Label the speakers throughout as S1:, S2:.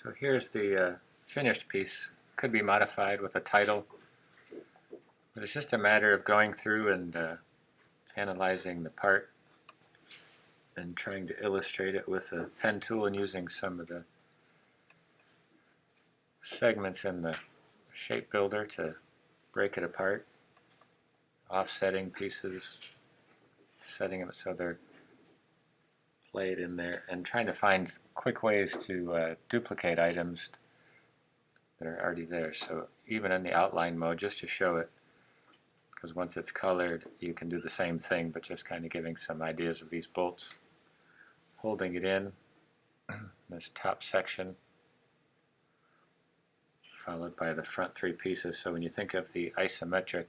S1: So here's the finished piece. Could be modified with a title, but it's just a matter of going through and analyzing the part and trying to illustrate it with a pen tool and using some of the segments in the shape builder to break it apart, offsetting pieces, setting them so they're laid in there, and trying to find quick ways to duplicate items that are already there. So even in the outline mode, just to show it, because once it's colored you can do the same thing, but just kind of giving some ideas of these bolts, holding it in this top section followed by the front three pieces. So when you think of the isometric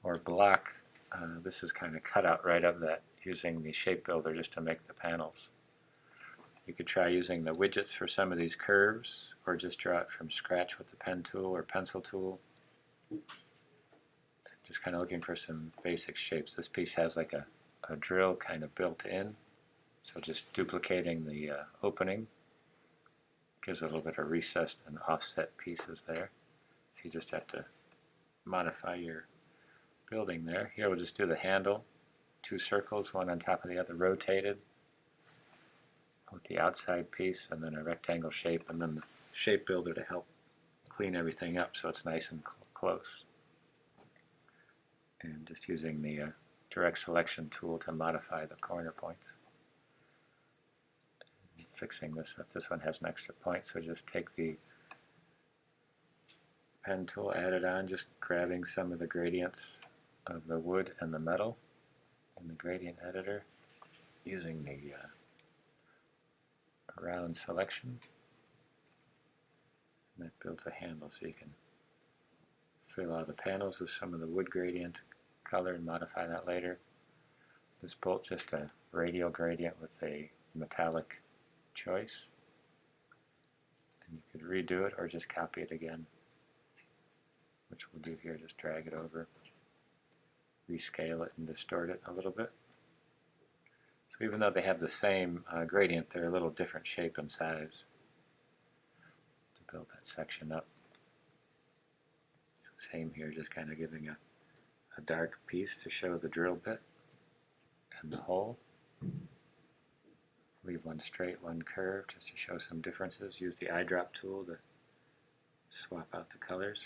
S1: or block, this is kind of cut out right of that using the shape builder just to make the panels. You could try using the widgets for some of these curves, or just draw it from scratch with the pen tool or pencil tool. Just kind of looking for some basic shapes. This piece has like a drill kind of built in, so just duplicating the opening gives a little bit of recessed and offset pieces there. So you just have to modify your building there. Here we'll just do the handle, two circles, one on top of the other, rotated with the outside piece, and then a rectangle shape, and then the shape builder to help clean everything up so it's nice and close. And just using the direct selection tool to modify the corner points. And fixing this up. This one has an extra point, so just take the pen tool, add it on, just grabbing some of the gradients of the wood and the metal in the gradient editor, using the round selection, and that builds a handle so you can fill out the panels with some of the wood gradient color and modify that later. This bolt just a radial gradient with a metallic choice, and you could redo it or just copy it again, which we'll do here. Just drag it over, rescale it and distort it a little bit. So even though they have the same gradient, they're a little different shape and size to build that section up. Same here, just kind of giving a dark piece to show the drill bit and the hole. Leave one straight, one curved, just to show some differences. Use the eyedrop tool to swap out the colors.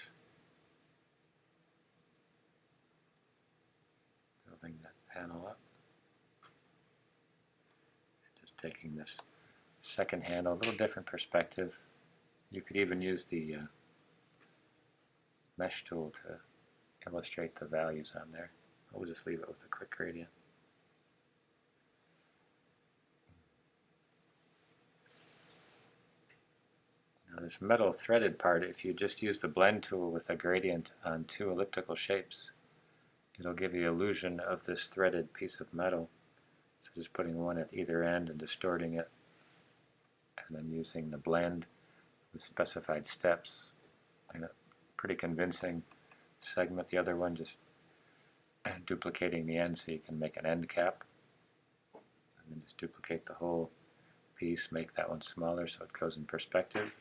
S1: Building that panel up. Just taking this second handle, a little different perspective. You could even use the mesh tool to illustrate the values on there. We'll just leave it with a quick gradient. Now this metal threaded part, if you just use the blend tool with a gradient on two elliptical shapes, it'll give you the illusion of this threaded piece of metal. So just putting one at either end and distorting it, and then using the blend with specified steps, and a pretty convincing segment. The other one just duplicating the end so you can make an end cap, and then just duplicate the whole piece, make that one smaller so it goes in perspective.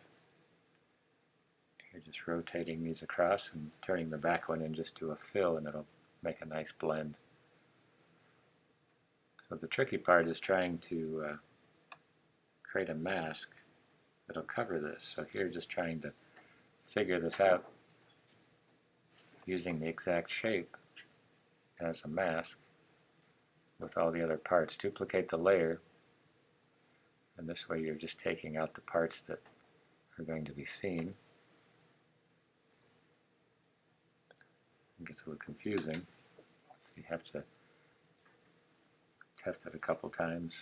S1: You're just rotating these across and turning the back one in just to a fill, and it'll make a nice blend. So the tricky part is trying to create a mask that'll cover this. So here, just trying to figure this out using the exact shape as a mask with all the other parts. Duplicate the layer, and this way you're just taking out the parts that are going to be seen. It gets a little confusing, so you have to test it a couple times,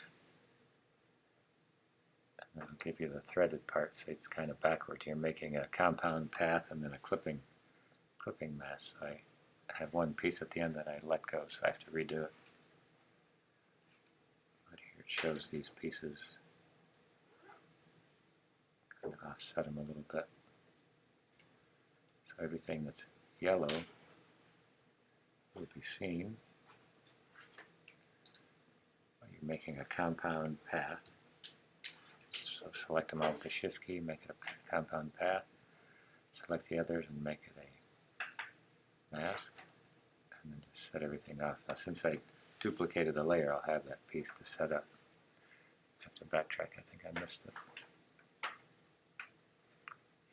S1: and then it'll give you the threaded part, so it's kind of backwards. You're making a compound path and then a clipping mask. So I have one piece at the end that I let go, so I have to redo it. But here it shows these pieces, kind of offset them a little bit. So everything that's yellow will be seen. You're making a compound path, So select them all with the Shift key, make it a compound path. Select the others and make it a mask. And then just set everything off. Now since I duplicated the layer, I'll have that piece to set up. I have to backtrack, I think I missed it.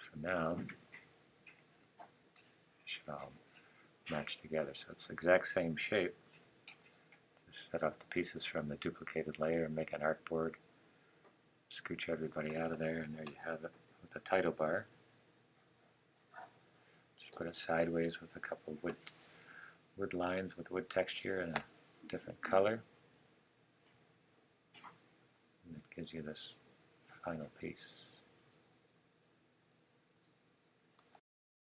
S1: So now, it should all match together. So it's the exact same shape. Just set off the pieces from the duplicated layer and make an artboard. Scooch everybody out of there, and there you have it with the title bar. Just put it sideways with a couple of wood lines with wood texture and a different color. And it gives you this final piece.